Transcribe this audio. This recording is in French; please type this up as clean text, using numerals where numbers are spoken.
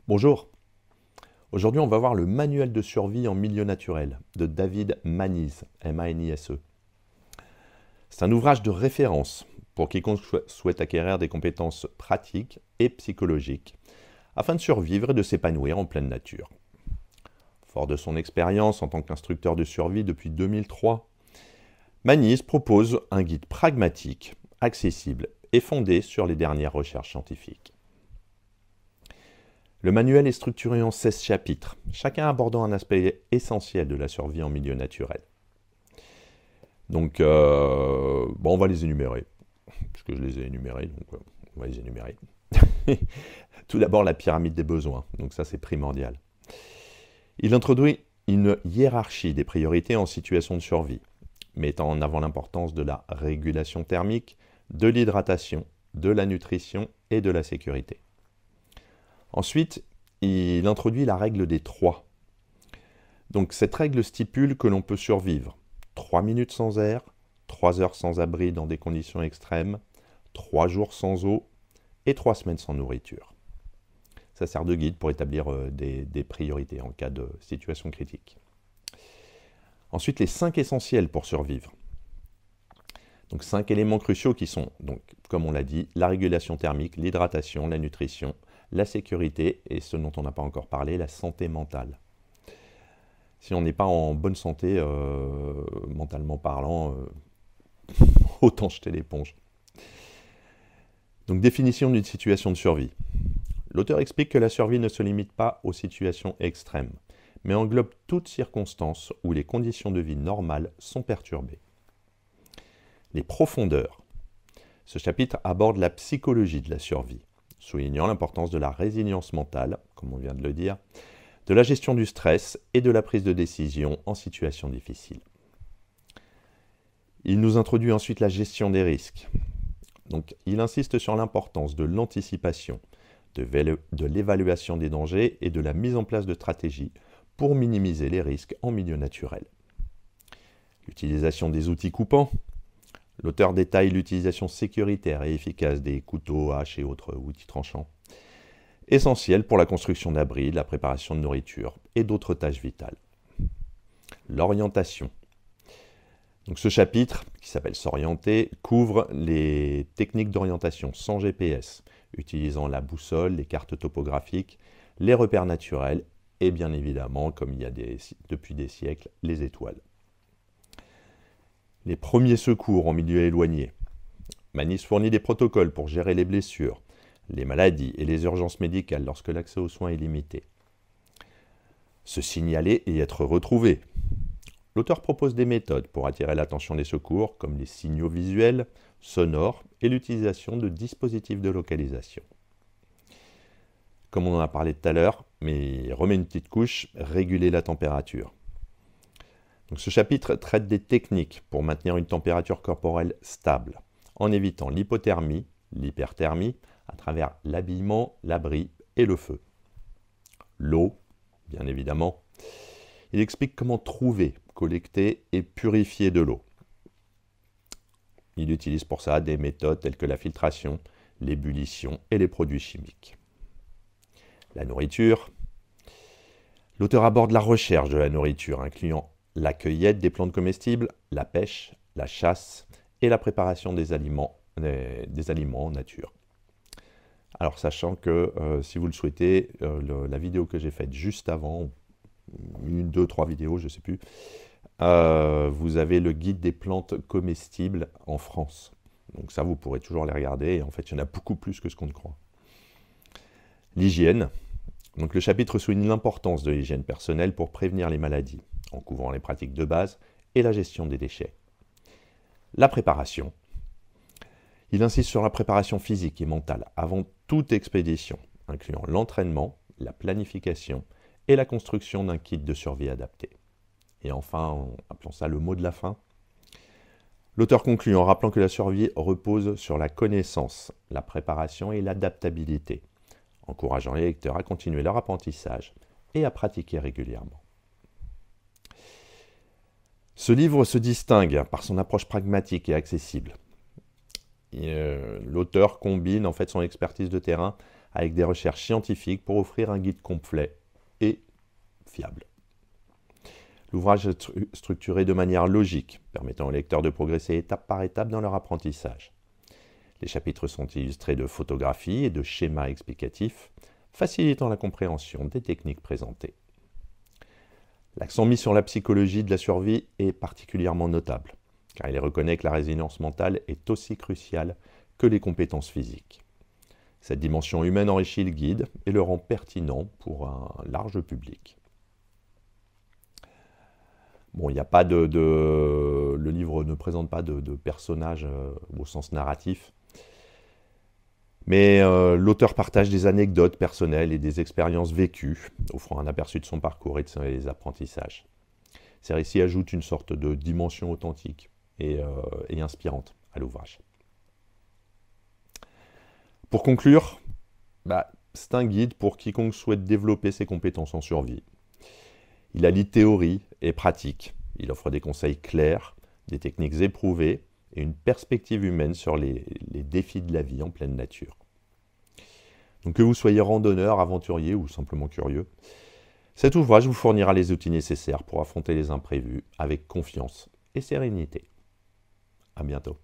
Bonjour, aujourd'hui on va voir le manuel de survie en milieu naturel de David Manise, M-A-N-I-S-E. C'est un ouvrage de référence pour quiconque souhaite acquérir des compétences pratiques et psychologiques afin de survivre et de s'épanouir en pleine nature. Fort de son expérience en tant qu'instructeur de survie depuis 2003, Manise propose un guide pragmatique, accessible et fondé sur les dernières recherches scientifiques. Le manuel est structuré en 16 chapitres, chacun abordant un aspect essentiel de la survie en milieu naturel. Donc, on va les énumérer, puisque je les ai énumérés, donc on va les énumérer. Tout d'abord, la pyramide des besoins, donc ça c'est primordial. Il introduit une hiérarchie des priorités en situation de survie, mettant en avant l'importance de la régulation thermique, de l'hydratation, de la nutrition et de la sécurité. Ensuite, il introduit la règle des 3. Donc cette règle stipule que l'on peut survivre 3 minutes sans air, 3 heures sans abri dans des conditions extrêmes, 3 jours sans eau et 3 semaines sans nourriture. Ça sert de guide pour établir des priorités en cas de situation critique. Ensuite, les 5 essentiels pour survivre. Donc 5 éléments cruciaux qui sont, donc, comme on l'a dit, la régulation thermique, l'hydratation, la nutrition, la sécurité et ce dont on n'a pas encore parlé, la santé mentale. Si on n'est pas en bonne santé, mentalement parlant, autant jeter l'éponge. Donc définition d'une situation de survie. L'auteur explique que la survie ne se limite pas aux situations extrêmes, mais englobe toutes circonstances où les conditions de vie normales sont perturbées. Les profondeurs. Ce chapitre aborde la psychologie de la survie, soulignant l'importance de la résilience mentale, comme on vient de le dire, de la gestion du stress et de la prise de décision en situation difficile. Il nous introduit ensuite la gestion des risques. Donc, il insiste sur l'importance de l'anticipation, de l'évaluation des dangers et de la mise en place de stratégies pour minimiser les risques en milieu naturel. L'utilisation des outils coupants. L'auteur détaille l'utilisation sécuritaire et efficace des couteaux, haches et autres outils tranchants, essentiels pour la construction d'abris, la préparation de nourriture et d'autres tâches vitales. L'orientation. Donc ce chapitre, qui s'appelle S'orienter, couvre les techniques d'orientation sans GPS, utilisant la boussole, les cartes topographiques, les repères naturels et bien évidemment, comme il y a depuis des siècles, les étoiles. Les premiers secours en milieu éloigné. Manise fournit des protocoles pour gérer les blessures, les maladies et les urgences médicales lorsque l'accès aux soins est limité. Se signaler et être retrouvé. L'auteur propose des méthodes pour attirer l'attention des secours, comme les signaux visuels, sonores et l'utilisation de dispositifs de localisation. Comme on en a parlé tout à l'heure, mais il remet une petite couche, réguler la température. Donc ce chapitre traite des techniques pour maintenir une température corporelle stable, en évitant l'hypothermie, l'hyperthermie, à travers l'habillement, l'abri et le feu. L'eau, bien évidemment. Il explique comment trouver, collecter et purifier de l'eau. Il utilise pour ça des méthodes telles que la filtration, l'ébullition et les produits chimiques. La nourriture. L'auteur aborde la recherche de la nourriture, incluant la cueillette des plantes comestibles, la pêche, la chasse et la préparation des aliments en nature. Alors sachant que si vous le souhaitez, la vidéo que j'ai faite juste avant, 1, 2, 3 vidéos, je ne sais plus, vous avez le guide des plantes comestibles en France. Donc ça, vous pourrez toujours les regarder, et en fait, il y en a beaucoup plus que ce qu'on ne croit. L'hygiène. Donc le chapitre souligne l'importance de l'hygiène personnelle pour prévenir les maladies, en couvrant les pratiques de base et la gestion des déchets. La préparation. Il insiste sur la préparation physique et mentale avant toute expédition, incluant l'entraînement, la planification et la construction d'un kit de survie adapté. Et enfin, appelons ça le mot de la fin. L'auteur conclut en rappelant que la survie repose sur la connaissance, la préparation et l'adaptabilité, encourageant les lecteurs à continuer leur apprentissage et à pratiquer régulièrement. Ce livre se distingue par son approche pragmatique et accessible. L'auteur combine en fait son expertise de terrain avec des recherches scientifiques pour offrir un guide complet et fiable. L'ouvrage est structuré de manière logique, permettant aux lecteurs de progresser étape par étape dans leur apprentissage. Les chapitres sont illustrés de photographies et de schémas explicatifs, facilitant la compréhension des techniques présentées. L'accent mis sur la psychologie de la survie est particulièrement notable, car il reconnaît que la résilience mentale est aussi cruciale que les compétences physiques. Cette dimension humaine enrichit le guide et le rend pertinent pour un large public. Bon, il n'y a pas le livre ne présente pas de personnages au sens narratif, mais l'auteur partage des anecdotes personnelles et des expériences vécues, offrant un aperçu de son parcours et de ses apprentissages. Ces récits ajoutent une sorte de dimension authentique et inspirante à l'ouvrage. Pour conclure, c'est un guide pour quiconque souhaite développer ses compétences en survie. Il allie théorie et pratique. Il offre des conseils clairs, des techniques éprouvées et une perspective humaine sur les défis de la vie en pleine nature. Donc que vous soyez randonneur, aventurier ou simplement curieux, cet ouvrage vous fournira les outils nécessaires pour affronter les imprévus avec confiance et sérénité. À bientôt.